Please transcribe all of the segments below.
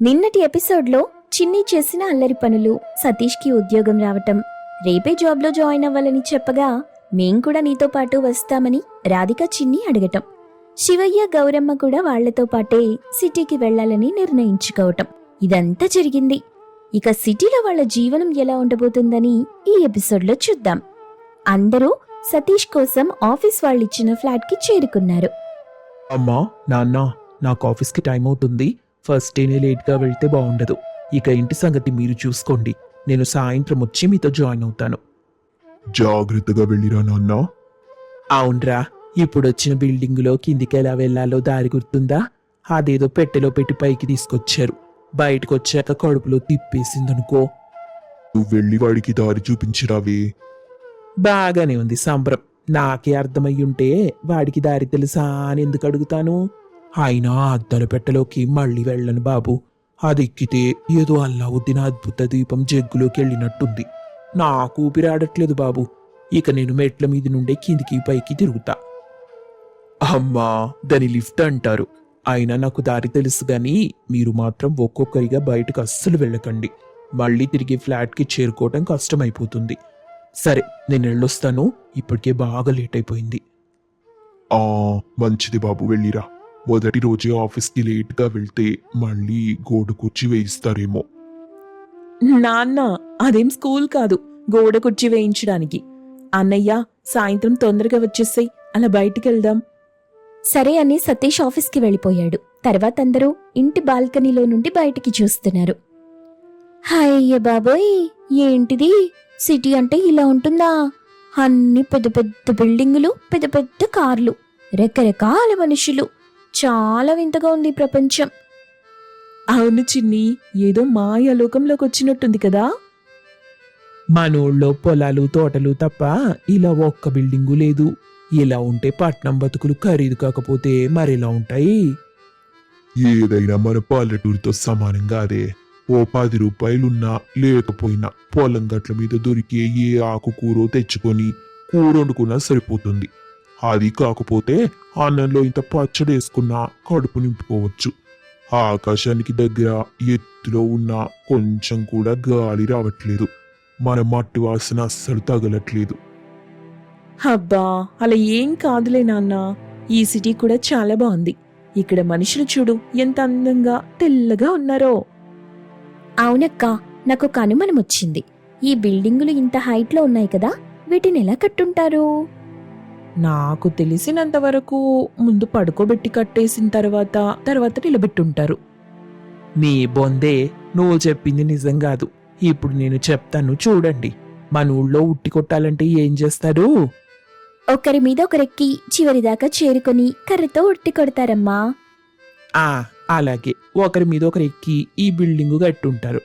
నిన్నటి ఎపిసోడ్లో చిన్ని చేసిన అల్లరి పనులు, సతీష్కి ఉద్యోగం రావటం, రేపే జాబ్లో జాయిన్ అవ్వాలని చెప్పగా మేం కూడా నీతో పాటు వస్తామని రాధిక చిన్ని అడగటం, శివయ్య గౌరమ్మ కూడా వాళ్లతో పాటే సిటీకి వెళ్లాలని నిర్ణయించుకోవటం, ఇదంతా జరిగింది. ఇక సిటీలో వాళ్ల జీవనం ఎలా ఉండబోతుందని ఈ ఎపిసోడ్లో చూద్దాం. అందరూ సతీష్ కోసం ఆఫీస్ వాళ్ళిచ్చిన ఫ్లాట్కి చేరుకున్నారు. అమ్మా, నాన్న, నాకు ఆఫీస్కి టైం అవుతుంది. ఫస్ట్ డేనే లేట్గా వెళ్తే బాగుండదు. ఇక ఇంటి సంగతి మీరు చూసుకోండి. నేను సాయంత్రం వచ్చి మీతో జాయిన్ అవుతాను. జాగ్రత్తగా వెళ్ళిరా నాన్న. అవునరా, ఇప్పుడు వచ్చిన బిల్డింగులో కిందికి ఎలా వెళ్లాలో దారి గుర్తుందా? అదేదో పెట్టెలో పెట్టి పైకి తీసుకొచ్చారు. బయటకు వచ్చాక కడుపులో తిప్పేసిందనుకో. నువ్వు వెళ్ళి వాడికి దారి చూపించిరావే. బాగానే ఉంది సంబరం. నాకే అర్థమయ్యుంటే వాడికి దారి తెలుసా అని ఎందుకు అడుగుతాను? అయినా అద్దల పెట్టెలోకి మళ్ళీ వెళ్ళను బాబు. అది ఎక్కితే ఏదో అల్లావుద్దీన్ అద్భుత దీపం జగ్గులోకి వెళ్ళినట్టుంది. నాకు ఊపిరాడట్లేదు బాబు. ఇక నేను మెట్ల మీద నుండే కిందికి పైకి తిరుగుతా. అమ్మా, దాని లిఫ్ట్ అంటారు. అయినా నాకు దారి తెలుసు గాని మీరు మాత్రం ఒక్కొక్కరిగా బయటకు అస్సలు వెళ్ళకండి. మళ్ళీ తిరిగి ఫ్లాట్కి చేరుకోవటం కష్టమైపోతుంది. సరే, నేను వెళ్ళొస్తాను. ఇప్పటికే బాగా లేట్ అయిపోయింది. ఆ మంచిది బాబు, వెళ్ళిరా. మొదటి రోజే ఆఫీస్కి లేట్గా వెళ్తే మళ్ళీ గోడ కుర్చీ వేయిస్తారేమో. నాన్న, అదేం స్కూల్ కాదు గోడ కుర్చీ వేయించడానికి. అన్నయ్య, సాయంత్రం తొందరగా వచ్చేసాయి, అలా బయటికి వెళ్దాం. సరే అని సతీష్ ఆఫీస్కి వెళ్ళిపోయాడు. తర్వాత అందరూ ఇంటి బాల్కనీలో నుండి బయటికి చూస్తున్నారు. అయ్య బాబోయ్, ఏంటిది? సిటీ అంటే ఇలా ఉంటుందా? అన్ని పెద్ద పెద్ద బిల్డింగులు, పెద్ద పెద్ద కార్లు, రకరకాల మనుషులు. చాలా వింతగా ఉంది ప్రపంచం. అవును చిన్ని, ఏదో మాయాలోకంలోకి వచ్చినట్టుంది కదా. మనూళ్ళో పొలాలు తోటలు తప్ప ఇలా ఒక్క బిల్డింగు లేదు. ఇలా ఉంటే పట్నం బతుకులు ఖరీదు కాకపోతే మరెలా ఉంటాయి? ఏదైనా మన పల్లెటూరితో సమానంగా అదే. ఓ 10 రూపాయలున్నా లేకపోయినా పొలం గట్ల మీద దొరికే ఏ ఆకుకూరో తెచ్చుకొని కూర వండుకున్నా సరిపోతుంది. అది కాకపోతే అన్నంలో ఇంత పచ్చడి వేసుకున్నా కడుపు నింపుకోవచ్చు. ఆకాశానికి దగ్గర ఎత్తులో ఉన్న కొంచెం కూడా గాలి రావట్లేదు. మన మట్టి వాసన అస్సలు తగలట్లేదు. అబ్బా, అలా ఏం కాదులే నాన్న. ఈ సిటీ కూడా చాలా బాగుంది. ఇక్కడ మనుషులు చూడు ఎంత అందంగా తెల్లగా ఉన్నారో. అవునక్క, నాకు ఒక అనుమానం వచ్చింది. ఈ బిల్డింగులు ఇంత హైట్లో ఉన్నాయి కదా, వీటిని ఎలా కట్టుంటారు? నాకు తెలిసినంత వరకు ముందు పడుకోబెట్టి కట్టేసిన తర్వాత నిలబెట్టుంటారు. నీ బొందే, నువ్వు చెప్పింది నిజం కాదు. ఇప్పుడు నేను చెప్తాను చూడండి. మన ఊళ్ళో ఉట్టి కొట్టాలంటే ఏం చేస్తారు? ఒకరి మీద ఒకరెక్కి చివరిదాకా చేరుకొని కర్రతో ఉట్టి కొడతారమ్మా. అలాగే ఒకరి మీద ఒకరు ఎక్కి ఈ బిల్డింగు కట్టుంటారు.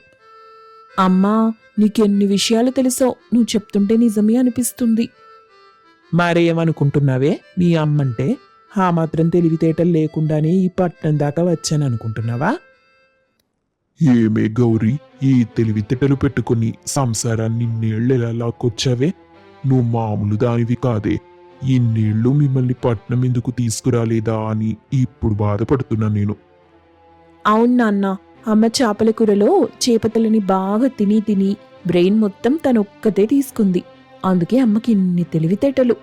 అమ్మా, నీకెన్ని విషయాలు తెలుసో. నువ్వు చెప్తుంటే నిజమే అనిపిస్తుంది. మరేమనుకుంటున్నావే? మీ అమ్మంటే ఆ మాత్రం తెలివితేటలు లేకుండానే ఈ పట్నం దాకా వచ్చాననుకుంటున్నావా? ఏమే గౌరీ, ఈ తెలివితేటలు పెట్టుకుని సంసారాన్ని ఇన్నేళ్ళెలా లాక్కొచ్చావే? నువ్వు మామూలు దానివి కాదే. ఇన్నేళ్ళు మిమ్మల్ని పట్నం ఎందుకు తీసుకురాలేదా అని ఇప్పుడు బాధపడుతున్నా నేను. అవును నాన్న, అమ్మ చేపల కూరలో చేపతలని బాగా తిని తిని బ్రెయిన్ మొత్తం తనొక్కతే తీసుకుంది. అందుకే అమ్మకి ఇన్ని తెలివితేటలు.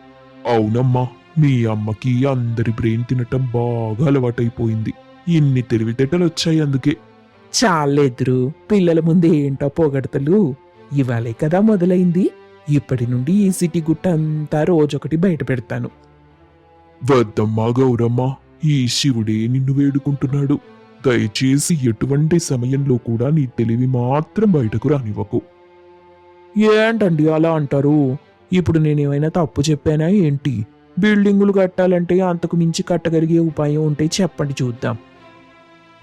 అవునమ్మా, మీ అమ్మకి అందరి బ్రెయిన్ తినటం బాగా అలవాటైపోయింది. ఇన్ని తెలివితేటలు వచ్చాయి అందుకే. చాలేదురు, పిల్లల ముందు ఏంటో పొగడతలు. ఇవాళే కదా మొదలైంది. ఇప్పటి నుండి ఈ సిటీ గుట్ట అంతా రోజొకటి బయట పెడతాను. వద్దమ్మా గౌరమ్మ, ఈ శివుడే నిన్ను వేడుకుంటున్నాడు. దయచేసి ఎటువంటి సమయంలో కూడా నీ తెలివి మాత్రం బయటకు రానివ్వకు. ఏంటండి అలా అంటారు? ఇప్పుడు నేనేమైనా తప్పు చెప్పానా ఏంటి? బిల్డింగులు కట్టాలంటే అంతకు మించి కట్టగలిగే ఉపాయం ఉంటే చెప్పండి చూద్దాం.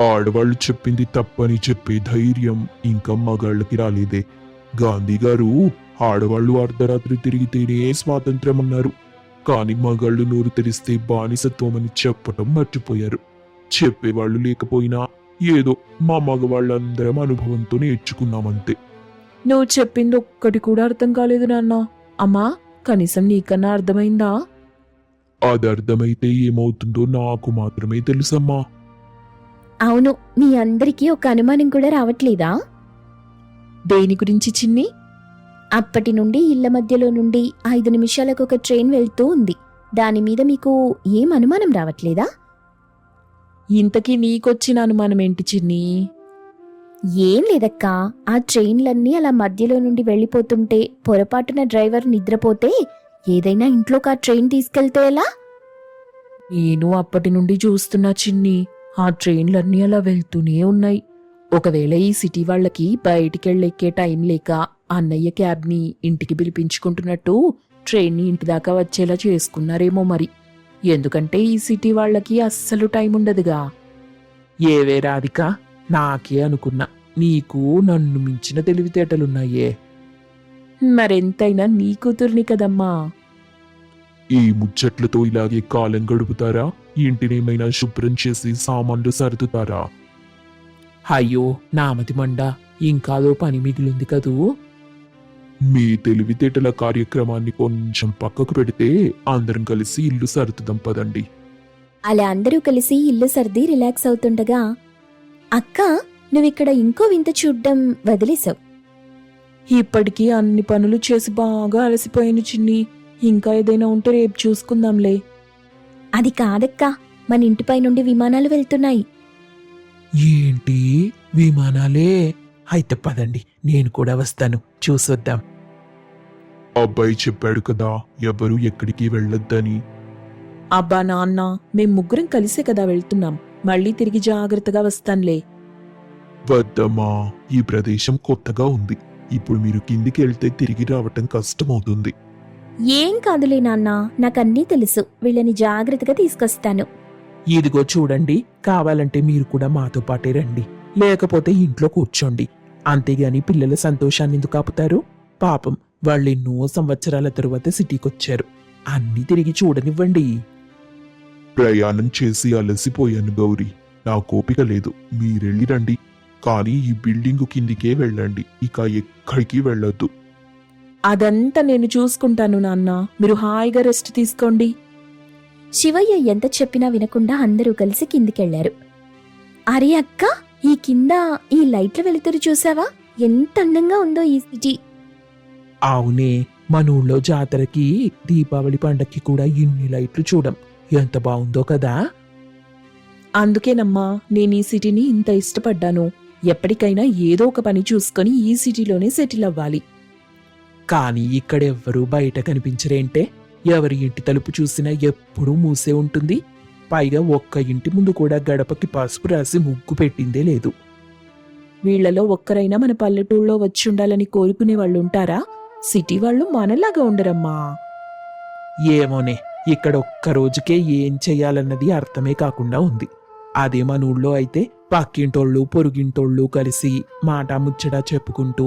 ఆడవాళ్లు చెప్పింది తప్పని చెప్పే ధైర్యం ఇంకా మగాళ్ళకి రాలేదే. గాంధీ గారు ఆడవాళ్లు అర్ధరాత్రి తిరిగితేనే స్వాతంత్ర్యం అన్నారు. కాని మగాళ్ళు నోరు తెరిస్తే బానిసత్వం అని చెప్పటం మర్చిపోయారు. చెప్పేవాళ్లు లేకపోయినా ఏదో మా మగవాళ్ళందరం అనుభవంతో నేర్చుకున్నామంతే. నువ్వు చెప్పింది ఒక్కటి కూడా అర్థం కాలేదు నాన్న. అమ్మా, కనీసం నీకన్నా అర్థమైందా? అది అర్థమైతే ఏమవుతుందో నాకు మాత్రమే తెలుసమ్మా. అవును, మీ అందరికీ ఒక అనుమానం కూడా రావట్లేదా? దేని గురించి చిన్ని? అప్పటి నుండి ఇళ్ల మధ్యలో నుండి 5 నిమిషాలకు ఒక ట్రైన్ వెళ్తూ ఉంది. దాని మీద మీకు ఏం అనుమానం రావట్లేదా? ఇంతకీ నీకొచ్చిన అనుమానం ఏంటి చిన్ని? ఏం లేదక్కా, ఆ ట్రైన్లన్నీ అలా మధ్యలో నుండి వెళ్ళిపోతుంటే పొరపాటున డ్రైవర్ నిద్రపోతే ఏదైనా ఇంట్లోకి ఆ ట్రైన్ తీసుకెళ్తే ఎలా? నేను అప్పటి నుండి చూస్తున్నా చిన్ని, ఆ ట్రైన్లన్నీ అలా వెళ్తూనే ఉన్నాయి. ఒకవేళ ఈ సిటీ వాళ్ళకి బయటికెళ్ళెక్కే టైం లేక అన్నయ్య క్యాబ్ని ఇంటికి పిలిపించుకుంటున్నట్టు ట్రైన్ని ఇంటి దాకా వచ్చేలా చేసుకున్నారేమో మరి. ఎందుకంటే ఈ సిటీ వాళ్ళకి అస్సలు టైం ఉండదుగా. ఏవే రాధిక, నాకే అనుకున్నా నీకు నన్ను మించిన తెలివితేటలున్నాయే. మరెంతైనా నీ కూతుర్ని కదమ్మా. ఈ ముచ్చట్లతో ఇలాగే కాలం గడుపుతారా? ఇంటినేమైనా శుభ్రం చేసి సామాన్లు సర్దుతారా? అయ్యో నామతి మండ, ఇంకాదో పని మిగిలింది కదూ. మీ తెలివితేటల కార్యక్రమాన్ని కొంచెం పక్కకు పెడితే అందరం కలిసి ఇల్లు సర్దుదాం పదండి. అలా అందరూ కలిసి ఇల్లు సర్ది రిలాక్స్ అవుతుండగా, అక్క నువ్విక్కడ ఇంకో వింత చూడ్డం వదిలేశావు. ఇప్పటికీ అన్ని పనులు చేసి బాగా అలసిపోయాను చిన్ని. ఇంకా ఏదైనా ఉంటే రేపు చూసుకుందాంలే. అది కాదక్కా, మన ఇంటిపై నుండి విమానాలు వెళ్తున్నాయి. ఏంటి విమానాలే? అయితే పదండి, నేను కూడా వస్తాను, చూసొద్దాం. అబ్బాయి చెప్పాడు కదా ఎవరు ఎక్కడికి వెళ్ళొద్దని. అబ్బా నాన్న, మేం ముగ్గురం కలిసే కదా వెళ్తున్నాం. మళ్ళీ తిరిగి జాగ్రత్తగా వస్తానులే. వద్దమ్మా, ఈ ప్రదేశం కొత్తగా ఉంది. ఇప్పుడు మీరు కిందికి వెళ్తే తిరిగి రావటం కష్టమవుతుంది. ఏం కాదులే నాన్నా, నాకన్నీ తెలుసు. వీళ్ళని జాగ్రత్తగా తీసుకొస్తాను. ఇదిగో చూడండి, కావాలంటే మీరు కూడా మాతో పాటే రండి, లేకపోతే ఇంట్లో కూర్చోండి. అంతేగాని పిల్లల సంతోషాన్ని ఎందుకు ఆపుతారు? పాపం వాళ్ళెన్నో సంవత్సరాల తరువాత సిటీకొచ్చారు. అన్నీ తిరిగి చూడనివ్వండి. ప్రయాణం చేసి అలసిపోయాను గౌరీ, నా కోపిక లేదు. మీరెళ్ళి రండి, కానీ ఈ బిల్డింగు కిందికే వెళ్ళండి, ఇక ఎక్కడికి వెళ్ళొద్దు. అదంతా నేను చూసుకుంటాను నాన్న, మీరు హాయిగా రెస్ట్ తీసుకోండి. శివయ్య ఎంత చెప్పినా వినకుండా అందరూ కలిసి కిందికెళ్లారు. అరే అక్క, ఈ కింద ఈ లైట్ల వెలుతురు చూసావా? ఎంత అందంగా ఉందో ఈ సిటీ. అవునే, మన ఊళ్ళో జాతరకి దీపావళి పండక్కి కూడా ఇన్ని లైట్లు చూడం. ఎంత బాగుందో కదా. అందుకేనమ్మా నేను ఈ సిటీని ఇంత ఇష్టపడ్డాను. ఎప్పటికైనా ఏదో ఒక పని చూసుకొని ఈ సిటీలోనే సెటిల్ అవ్వాలి. కానీ ఇక్కడెవ్వరూ బయట కనిపించరేంటే? ఎవరి ఇంటి తలుపు చూసినా ఎప్పుడూ మూసే ఉంటుంది. పైగా ఒక్క ఇంటి ముందు కూడా గడపకి పసుపు రాసి ముగ్గు పెట్టిందే లేదు. వీళ్లలో ఒక్కరైనా మన పల్లెటూళ్ళలో వచ్చి ఉండాలని కోరుకునే వాళ్ళు ఉంటారా? సిటీ వాళ్ళు మనలాగా ఉండరమ్మా. ఏమోనే, ఇక్కడ ఒక్క రోజుకే ఏం చెయ్యాలన్నది అర్థమే కాకుండా ఉంది. అదే మన ఊళ్ళో అయితే పక్కింటోళ్ళు పొరుగింటోళ్ళు కలిసి మాట ముచ్చడా చెప్పుకుంటూ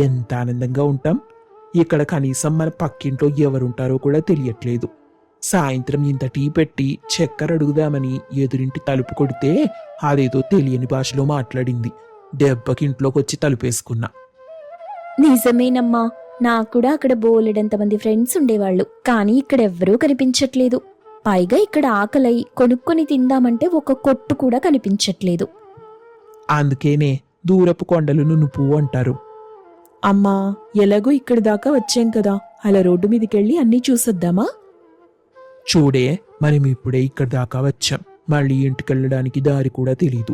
ఎంత ఆనందంగా ఉంటాం. ఇక్కడ కనీసం మన పక్కింట్లో ఎవరుంటారో కూడా తెలియట్లేదు. సాయంత్రం ఇంత టీ పెట్టి చక్కెర అడుగుదామని ఎదురింటి తలుపు కొడితే అదేదో తెలియని భాషలో మాట్లాడింది. దెబ్బకింట్లోకొచ్చి తలుపేసుకున్నా. నిజమేనమ్మా, నాకు కూడా అక్కడ బోలెడంతమంది ఫ్రెండ్స్ ఉండేవాళ్ళు. కానీ ఇక్కడెవ్వరూ కనిపించట్లేదు. పైగా ఇక్కడ ఆకలై కొనుక్కొని తిందామంటే ఒక కొట్టు కూడా కనిపించట్లేదు. అందుకేనే దూరపు కొండలు నునుపు అంటారు. అమ్మా, ఎలాగో ఇక్కడి దాకా వచ్చాం కదా, అలా రోడ్డు మీదకెళ్ళి అన్నీ చూసొద్దామా? చూడే, మనం ఇప్పుడే ఇక్కడి దాకా వచ్చాం. మళ్ళీ ఇంటికెళ్ళడానికి దారి కూడా తెలీదు.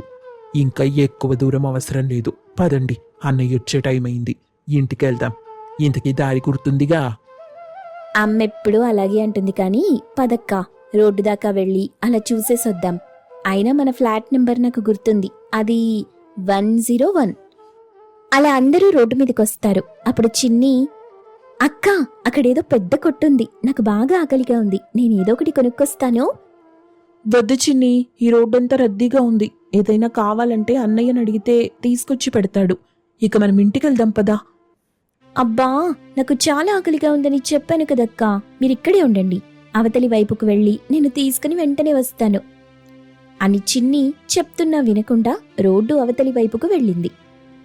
ఇంకా ఎక్కువ దూరం అవసరం లేదు. పదండి, అన్నయ్య వచ్చే టైం అయింది, ఇంటికెళ్దాం. ఇంతకీ దారి గుర్తుందిగా? అమ్మెప్పుడూ అలాగే అంటుంది. కానీ పదక్కా, రోడ్డు దాకా వెళ్ళి అలా చూసేసొద్దాం. అయినా మన ఫ్లాట్ నెంబర్ నాకు గుర్తుంది, అది 101. అలా అందరూ రోడ్డు మీదకొస్తారు. అప్పుడు చిన్ని, అక్క అక్కడేదో పెద్ద కొట్టుంది, నాకు బాగా ఆకలిగా ఉంది, నేనేదో ఒకటి కొనుక్కొస్తాను. వద్దు చిన్ని, ఈ రోడ్డంతా రద్దీగా ఉంది. ఏదైనా కావాలంటే అన్నయ్యని అడిగితే తీసుకొచ్చి పెడతాడు. ఇక మనం ఇంటికెళ్దాం పదా. అబ్బా, నాకు చాలా ఆకలిగా ఉందని చెప్పాను కదక్కా, మీరిక్కడే ఉండండి. అవతలి వైపుకు వెళ్ళి నేను తీసుకుని వెంటనే వస్తాను అని చిన్ని చెప్తున్నా వినకుండా రోడ్డు అవతలి వైపుకు వెళ్ళింది.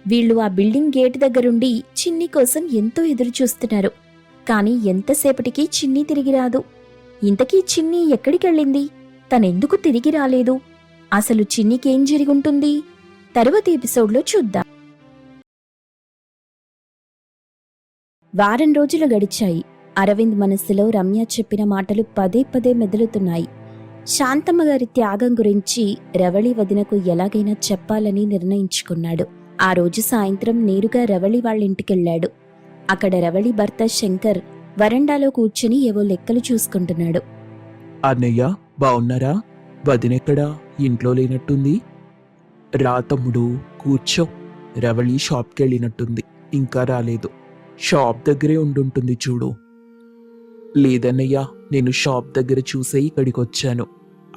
వీళ్ళు ఆ బిల్డింగ్ గేటు దగ్గరుండి చిన్ని కోసం ఎంతో ఎదురు చూస్తున్నారు. కాని ఎంతసేపటికి చిన్ని తిరిగి రాదు. ఇంతకీ చిన్ని ఎక్కడికెళ్ళింది? తనెందుకు తిరిగి రాలేదు? అసలు చిన్నికేం జరిగుంటుంది? తరువాతి ఎపిసోడ్లో చూద్దాం. వారం రోజులు గడిచాయి. అరవింద్ మనస్సులో రమ్య చెప్పిన మాటలు పదే పదే మెదులుతున్నాయి. శాంతమ్మ గారి త్యాగం గురించి రవళి వదినకు ఎలాగైనా చెప్పాలని నిర్ణయించుకున్నాడు. ఆ రోజు సాయంత్రం నేరుగా రవళి వాళ్ళింటికెళ్లాడు. అక్కడ రవళి భర్త శంకర్ వరండాలో కూర్చుని ఏవో లెక్కలు చూసుకుంటున్నాడు. అన్నయ్య బావున్నారా? వదినెక్కడా? ఇంట్లో లేనట్టుంది. రా తమ్ముడు, కూర్చో. రవళి షాప్కెళ్ళినట్టుంది, ఇంకా రాలేదు. షాప్ దగ్గరే ఉండుంటుంది చూడు. లేదన్నయ్యా, నేను షాప్ దగ్గర చూసే ఇక్కడికొచ్చాను.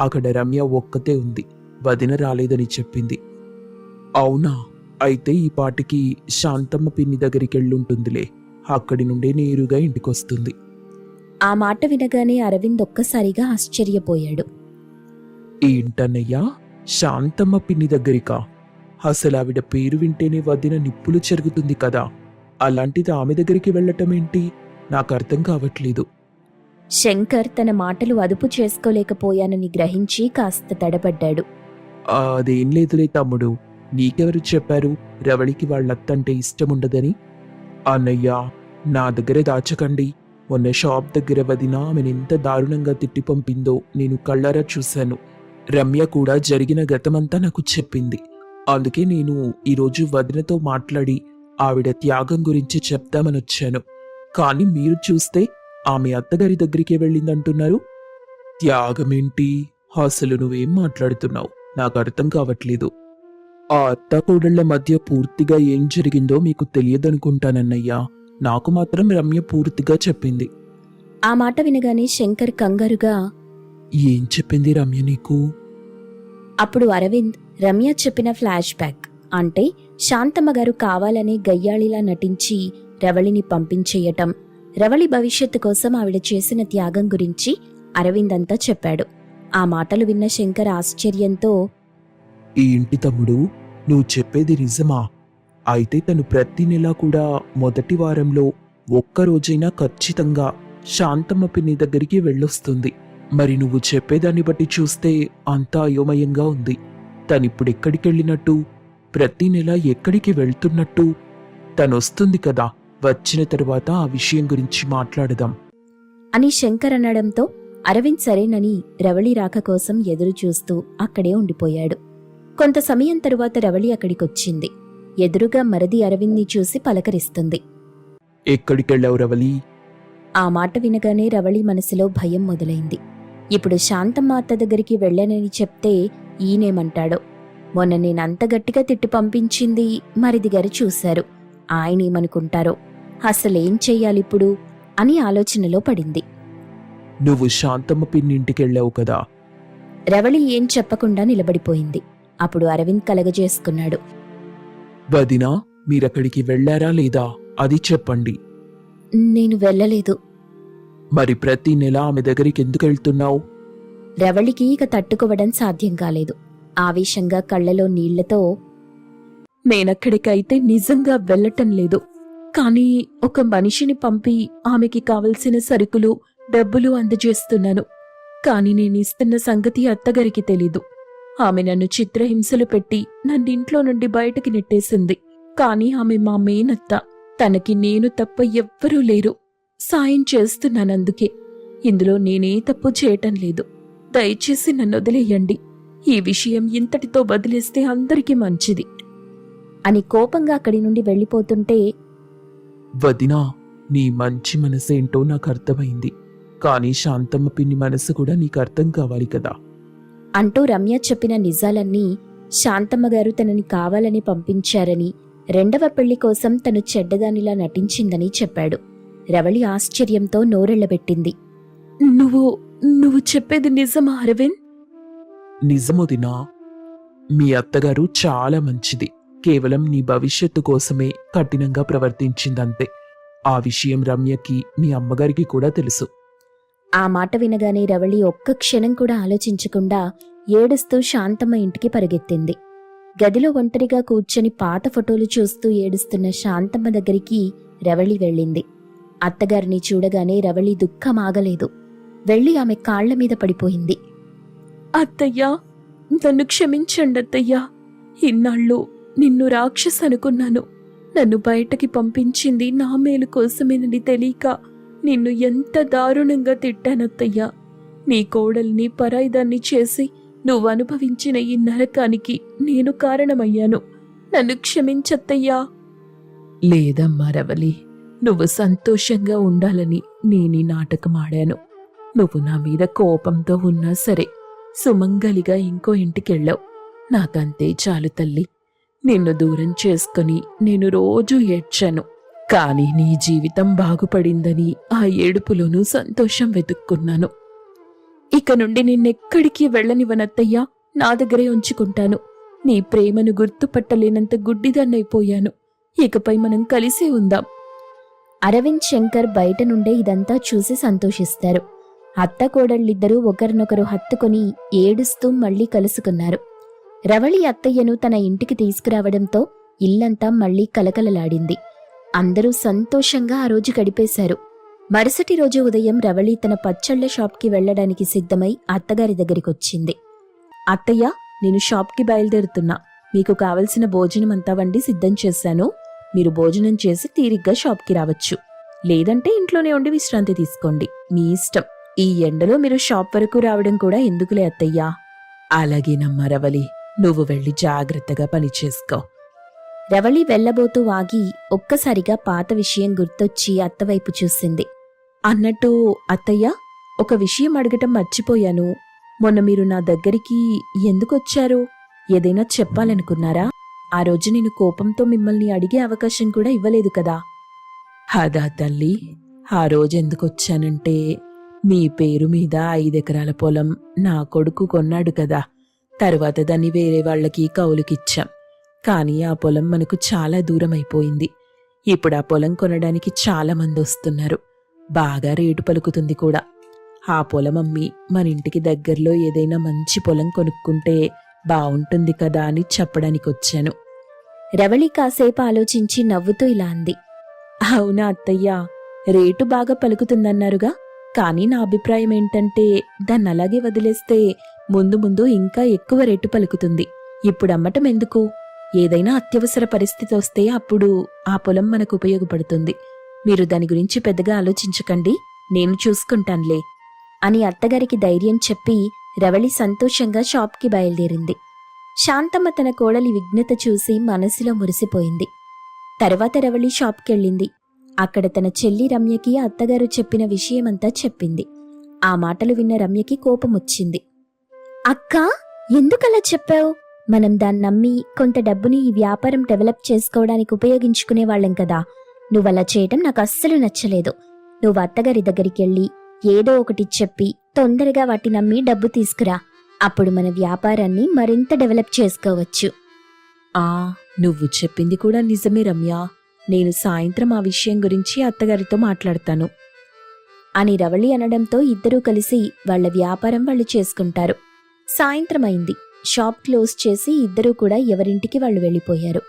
అక్కడ రమ్య ఒక్కతే ఉంది, వదిన రాలేదని చెప్పింది. అవునా? అయితే ఈ పాటికి శాంతమ్మ పిన్ని దగ్గరికెళ్ళుంటుందిలే. అక్కడి నుండే నేరుగా ఇంటికొస్తుంది. ఆ మాట వినగానే అరవింద్ ఒక్కసారిగా ఆశ్చర్యపోయాడు. ఏంటన్నయ్యా, శాంతమ్మ పిన్ని దగ్గరికా? అసలు ఆవిడ పేరు వింటేనే వదిన నిప్పులు చెరుగుతుంది కదా. అలాంటిది ఆమె దగ్గరికి వెళ్ళటమేంటి? నాకు అర్థం కావట్లేదు. శంకర్ తన మాటలు అదుపు చేసుకోలేకపోయానని గ్రహించి కాస్త తడబడ్డాడు. అదేం లేదులే తమ్ముడు. నీకెవరు చెప్పారు రవళికి వాళ్ళత్తంటే ఇష్టముండదని? అన్నయ్యా, నా దగ్గర దాచకండి. మొన్న షాప్ దగ్గర వదిన ఆమెనెంత దారుణంగా తిట్టి పంపిందో నేను కళ్ళారా చూశాను. రమ్య కూడా జరిగిన గతమంతా నాకు చెప్పింది. అందుకే నేను ఈరోజు వదినతో మాట్లాడి ఆవిడ త్యాగం గురించి చెప్దామనొచ్చాను. కానీ మీరు చూస్తే ఆమె అత్తగారి దగ్గరికే వెళ్ళిందంటున్నారు. త్యాగమేంటి? అసలు నువ్వేం మాట్లాడుతున్నావు? నాకు అర్థం కావట్లేదు. ఆ అత్త కోడళ్ల మధ్య పూర్తిగా ఏం జరిగిందో మీకు తెలియదనుకుంటానన్నయ్యా. నాకు మాత్రం రమ్య పూర్తిగా చెప్పింది. ఆ మాట వినగానే శంకర్ కంగారుగా, ఏం చెప్పింది రమ్య నీకు? అప్పుడు అరవింద్ రమ్య చెప్పిన ఫ్లాష్ బ్యాక్, అంటే శాంతమ్మ గారు కావాలనే గయ్యాళిలా నటించి రవళిని పంపించేయటం, రవళి భవిష్యత్తు కోసం ఆవిడ చేసిన త్యాగం గురించి అరవింద్ అంతా చెప్పాడు. ఆ మాటలు విన్న శంకర్ ఆశ్చర్యంతో, ఏంటి తమ్ముడు, నువ్వు చెప్పేది నిజమా? అయితే తను ప్రతి నెలా కూడా మొదటి వారంలో ఒక్కరోజైనా ఖచ్చితంగా శాంతమ్మ పిన్ని దగ్గరికి వెళ్ళొస్తుంది. మరి నువ్వు చెప్పేదాన్ని బట్టి చూస్తే అంతా అయోమయంగా ఉంది. తనిప్పుడెక్కడికెళ్ళినట్టు? ప్రతి నెల ఎక్కడికి వెళ్తున్నట్టు? తనొస్తుంది కదా, వచ్చిన తరువాత ఆ విషయం గురించి మాట్లాడదాం అని శంకర్ అనడంతో అరవింద్ సరేనని రవళి రాక కోసం ఎదురు చూస్తూ అక్కడే ఉండిపోయాడు. కొంత సమయం తరువాత రవళి అక్కడికొచ్చింది. ఎదురుగా మరది అరవింద్ని చూసి పలకరిస్తుంది. ఎక్కడికెళ్ళావు రవళి? ఆ మాట వినగానే రవళి మనసులో భయం మొదలైంది. ఇప్పుడు శాంతమ్మ అత్త దగ్గరికి వెళ్ళనని చెప్తే ఈయనేమంటాడో. మొన్న నేనంత గట్టిగా తిట్టి పంపించింది మరిదిగారు చూశారు. ఆయనేమనుకుంటారో. అసలేం చెయ్యాలిప్పుడు అని ఆలోచనలో పడింది. నువ్వు శాంతమ్మ పిన్నింటికెళ్ళావు కదా? రవళి ఏం చెప్పకుండా నిలబడిపోయింది. అప్పుడు అరవింద్ కలగజేసుకున్నాడు. వదినా, మీరక్కడికి వెళ్ళారా లేదా? అది చెప్పండి. నేను వెళ్ళలేదు. మరి ప్రతి నెల ఆమె దగ్గరికి ఎందుకు వెళ్తున్నావు? రవళికి ఇక తట్టుకోవడం సాధ్యం కాలేదు. ఆవేశంగా కళ్లలో నీళ్లతో, నేనక్కడికైతే నిజంగా వెళ్ళటం లేదు. కానీ ఒక మనిషిని పంపి ఆమెకి కావలసిన సరుకులు, డబ్బులు అందజేస్తున్నాను. కాని నేనిస్తున్న సంగతి అత్తగారికి తెలీదు. ఆమె నన్ను చిత్రహింసలు పెట్టి నన్నింట్లో నుండి బయటకి నెట్టేసింది. కాని ఆమె మా మేనత్త. తనకి నేను తప్ప ఎవ్వరూ లేరు. సాయం చేస్తున్నానందుకే. ఇందులో నేనే తప్పు చేయటం లేదు. దయచేసి నన్ను వదిలేయండి. ఈ విషయం ఇంతటితో వదిలేస్తే అందరికీ మంచిది అని కోపంగా అక్కడి నుండి వెళ్ళిపోతుంటే, వదినా, నీ మంచి మనసేంటో నాకు అర్థమైంది. కానీ శాంతమ్మ పిన్ని మనసు కూడా నీకు అర్థం కావాలి కదా అంటూ రమ్య చెప్పిన నిజాలన్నీ, శాంతమ్మ గారు తనని కావాలని పంపించారని, రెండవ పెళ్లి కోసం తను చెడ్డదానిలా నటించిందని చెప్పాడు. రవళి ఆశ్చర్యంతో నోరెళ్లబెట్టింది. నువ్వు చెప్పేది నిజమా అరవింద్? నిజమొదినా. మీ అత్తగారు చాలా మంచిది. కేవలం నీ భవిష్యత్తు కోసమే కఠినంగా ప్రవర్తించిందంతే. ఆ విషయం రమ్యకి, మీ అమ్మగారికి కూడా తెలుసు. ఆ మాట వినగానే రవళి ఒక్క క్షణం కూడా ఆలోచించకుండా ఏడుస్తూ శాంతమ్మ ఇంటికి పరిగెత్తింది. గదిలో ఒంటరిగా కూర్చొని పాత ఫోటోలు చూస్తూ ఏడుస్తున్న శాంతమ్మ దగ్గరికి రవళి వెళ్ళింది. అత్తగారిని చూడగానే రవళి దుఃఖమాగలేదు. వెళ్ళి ఆమె కాళ్ల మీద పడిపోయింది. అత్తయ్యా, నన్ను క్షమించండి అత్తయ్యా. ఇన్నాళ్ళు నిన్ను రాక్షస్ అనుకున్నాను. నన్ను బయటకి పంపించింది నా మేలు కోసమేనని తెలియక నిన్ను ఎంత దారుణంగా తిట్టానత్తయ్యా. నీ కోడల్ని పరాయిదాన్ని చేసి నువ్వు అనుభవించిన ఈ నరకానికి నేను కారణమయ్యాను. నన్ను క్షమించత్తయ్యా. లేదమ్మా రవలి, నువ్వు సంతోషంగా ఉండాలని నేనీ నాటకం ఆడాను. నువ్వు నా మీద కోపంతో ఉన్నా సరే సుమంగలిగా ఇంకో ఇంటికెళ్ళావు. నాకంతే చాలు తల్లి. నిన్ను దూరం చేసుకుని నేను రోజూ ఏడ్చాను. కాని నీ జీవితం బాగుపడిందని ఆ ఏడుపులోనూ సంతోషం వెతుక్కున్నాను. ఇక నుండి నిన్నెక్కడికి వెళ్ళనివనత్తయ్యా. నా దగ్గరే ఉంచుకుంటాను. నీ ప్రేమను గుర్తుపట్టలేనంత గుడ్డిదాన్నైపోయాను. ఇకపై మనం కలిసే ఉందాం. అరవింద్ శంకర్ బయట నుండే ఇదంతా చూసి సంతోషిస్తారు. అత్త కోడళ్ళిద్దరూ ఒకరినొకరు హత్తుకొని ఏడుస్తూ మళ్లీ కలుసుకున్నారు. రవళి అత్తయ్యను తన ఇంటికి తీసుకురావడంతో ఇల్లంతా మళ్లీ కలకలలాడింది. అందరూ సంతోషంగా ఆ రోజు గడిపేశారు. మరుసటి రోజు ఉదయం రవళి తన పచ్చళ్ల షాప్కి వెళ్లడానికి సిద్ధమై అత్తగారి దగ్గరికొచ్చింది. అత్తయ్య, నేను షాప్కి బయలుదేరుతున్నా. మీకు కావలసిన భోజనమంతా వండి సిద్ధం చేశాను. మీరు భోజనం చేసి తీరిగ్గా షాప్కి రావచ్చు. లేదంటే ఇంట్లోనే ఉండి విశ్రాంతి తీసుకోండి. మీ ఇష్టం. ఈ ఎండలో మీరు షాప్ వరకు రావడం కూడా ఎందుకులే అత్తయ్యా. అలాగేనమ్మా రవలి, నువ్వు వెళ్ళి జాగ్రత్తగా పనిచేసుకో. రవళి వెళ్లబోతూ ఆగి ఒక్కసారిగా పాత విషయం గుర్తొచ్చి అత్తవైపు చూసింది. అన్నట్టు అత్తయ్య, ఒక విషయం అడగటం మర్చిపోయాను. మొన్న మీరు నా దగ్గరికి ఎందుకొచ్చారు? ఏదైనా చెప్పాలనుకున్నారా? ఆ రోజు నేను కోపంతో మిమ్మల్ని అడిగే అవకాశం కూడా ఇవ్వలేదు కదా. అదా తల్లి, ఆ రోజెందుకొచ్చానంటే మీ పేరు మీద 5 ఎకరాల పొలం నా కొడుకు కొన్నాడు కదా. తరువాత దాన్ని వేరే వాళ్లకి కౌలుకిచ్చాం. కానీ ఆ పొలం మనకు చాలా దూరం అయిపోయింది. ఇప్పుడు ఆ పొలం కొనడానికి చాలా మంది వస్తున్నారు. బాగా రేటు పలుకుతుంది కూడా. ఆ పొలం అమ్మి మన ఇంటికి దగ్గరలో ఏదైనా మంచి పొలం కొనుక్కుంటే బావుంటుంది కదా అని చెప్పడానికొచ్చాను. రవళి కాసేపు ఆలోచించి నవ్వుతూ ఇలా అంది. అవునా అత్తయ్యా, రేటు బాగా పలుకుతుందన్నారుగా. కానీ నా అభిప్రాయం ఏంటంటే దాన్ని అలాగే వదిలేస్తే ముందు ముందు ఇంకా ఎక్కువ రేటు పలుకుతుంది. ఇప్పుడు అమ్మటం ఎందుకు? ఏదైనా అత్యవసర పరిస్థితి వస్తే అప్పుడు ఆ పొలం మనకు ఉపయోగపడుతుంది. మీరు దాని గురించి పెద్దగా ఆలోచించకండి, నేను చూసుకుంటానులే అని అత్తగారికి ధైర్యం చెప్పి రవళి సంతోషంగా షాప్కి బయలుదేరింది. శాంతమ్మ తన కోడలి విఘ్నత చూసి మనసులో మురిసిపోయింది. తర్వాత రవళి షాప్కెళ్ళింది. అక్కడ తన చెల్లి రమ్యకి అత్తగారు చెప్పిన విషయమంతా చెప్పింది. ఆ మాటలు విన్న రమ్యకి కోపమొచ్చింది. అక్కా, ఎందుకలా చెప్పావు? మనం దాన్ని నమ్మి కొంత డబ్బుని ఈ వ్యాపారం డెవలప్ చేసుకోవడానికి ఉపయోగించుకునేవాళ్లం కదా. నువ్వలా చేయటం నాకు అస్సలు నచ్చలేదు. నువ్వు అత్తగారి దగ్గరికెళ్ళి ఏదో ఒకటి చెప్పి తొందరగా వాటి నమ్మి డబ్బు తీసుకురా. అప్పుడు మన వ్యాపారాన్ని మరింత డెవలప్ చేసుకోవచ్చు. నువ్వు చెప్పింది కూడా నిజమే రమ్య. నేను సాయంత్రం ఆ విషయం గురించి అత్తగారితో మాట్లాడతాను అని రవళి అనడంతో ఇద్దరూ కలిసి వాళ్ల వ్యాపారం వాళ్ళు చేసుకుంటారు. సాయంత్రం అయింది. షాప్ క్లోజ్ చేసి ఇద్దరూ కూడా ఎవరింటికి వాళ్ళు వెళ్ళిపోయారు.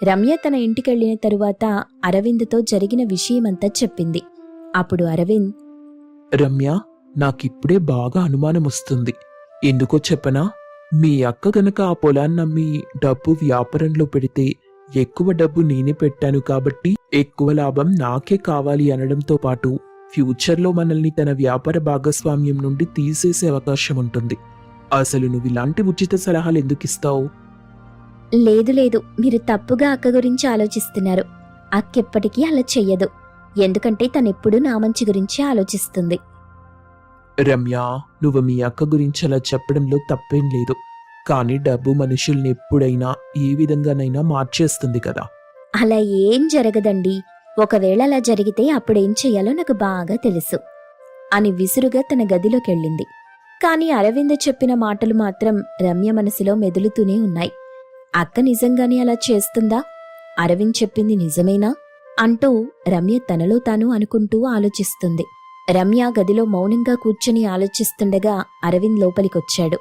రమ్య తన ఇంటికెళ్లిన తరువాత అరవింద్తో జరిగిన విషయమంతా చెప్పింది. అప్పుడు అరవింద్, రమ్య, నాకిప్పుడే బాగా అనుమానం వస్తుంది. ఎందుకో చెప్పనా? మీ అక్క గనక ఆ పొలాన్ని అమ్మి డబ్బు వ్యాపారంలో పెడితే ఎక్కువ డబ్బు నేనే పెట్టాను కాబట్టి ఎక్కువ లాభం నాకే కావాలి అనడంతో పాటు ఫ్యూచర్లో మనల్ని తన వ్యాపార భాగస్వామ్యం నుండి తీసేసే అవకాశం ఉంటుంది. అసలు నువ్వు ఇలాంటి ఉచిత సలహాలు ఎందుకు ఇస్తావు? లేదు లేదు, మీరు తప్పుగా అక్క గురించి ఆలోచిస్తున్నారు. అక్కెప్పటికీ అలా చెయ్యదు. ఎందుకంటే తనెప్పుడూ నా మంచి గురించి ఆలోచిస్తుంది. రమ్య, నువ్వు మీ అక్క గురించి అలా చెప్పడంలో తప్పేం లేదు. కానీ డబ్బు మనుషుల్ని ఎప్పుడైనా ఏ విధంగానైనా మార్చేస్తుంది కదా. అలా ఏం జరగదండి. ఒకవేళ అలా జరిగితే అప్పుడేం చెయ్యాలో నాకు బాగా తెలుసు అని విసురుగా తన గదిలోకెళ్ళింది. కాని అరవింద్ చెప్పిన మాటలు మాత్రం రమ్య మనసులో మెదులుతూనే ఉన్నాయి. అక్క నిజంగానే అలా చేస్తుందా? అరవింద్ చెప్పింది నిజమేనా అంటూ రమ్య తనలో తాను అనుకుంటూ ఆలోచిస్తుంది. రమ్య గదిలో మౌనంగా కూర్చుని ఆలోచిస్తుండగా అరవింద్ లోపలికొచ్చాడు.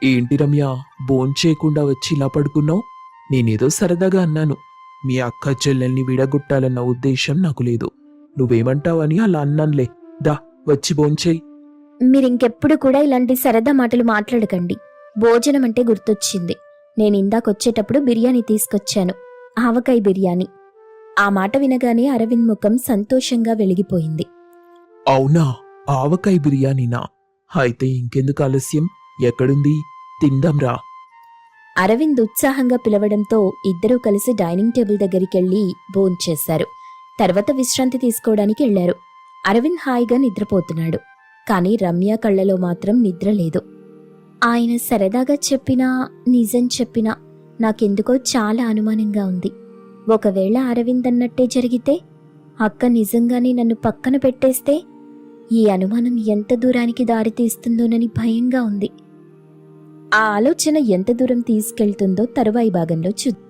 ఏంటి రమ్య, భోంచేయకుండా వచ్చి ఇలా పడుకున్నావు? నేనేదో సరదాగా అన్నాను. మీ అక్క చెల్లెల్ని విడగొట్టాలన్న ఉద్దేశం నాకు లేదు. నువ్వేమంటావని అలా అన్నానులే. దా, వచ్చి భోంచేయి. మీరింకెప్పుడు కూడా ఇలాంటి సరదా మాటలు మాట్లాడకండి. భోజనం అంటే గుర్తొచ్చింది. నేనిందాకొచ్చేటప్పుడు బిర్యానీ తీసుకొచ్చాను, ఆవకాయ బిర్యానీ. ఆ మాట వినగానే అరవింద్ ముఖం సంతోషంగా వెలిగిపోయింది. అవునా, ఆవకాయ బిర్యానీనా? అయితే ఇంకెందుకు ఆలస్యం, ఎక్కడుంది, తిందాంరా. అరవింద్ ఉత్సాహంగా పిలవడంతో ఇద్దరూ కలిసి డైనింగ్ టేబుల్ దగ్గరికెళ్లి భోంచేశారు. తర్వాత విశ్రాంతి తీసుకోవడానికి వెళ్లారు. అరవింద్ హాయిగా నిద్రపోతున్నాడు. కాని రమ్య కళ్ళలో మాత్రం నిద్ర లేదు. ఆయన సరదాగా చెప్పినా నిజం చెప్పినా నాకెందుకో చాలా అనుమానంగా ఉంది. ఒకవేళ అరవింద్ అన్నట్టే జరిగితే, అక్క నిజంగానే నన్ను పక్కన పెట్టేస్తే, ఈ అనుమానం ఎంత దూరానికి దారితీస్తుందోనని భయంగా ఉంది. ఆ ఆలోచన ఎంత దూరం తీసుకెళ్తుందో తరువాయి భాగంలో చూద్దాం.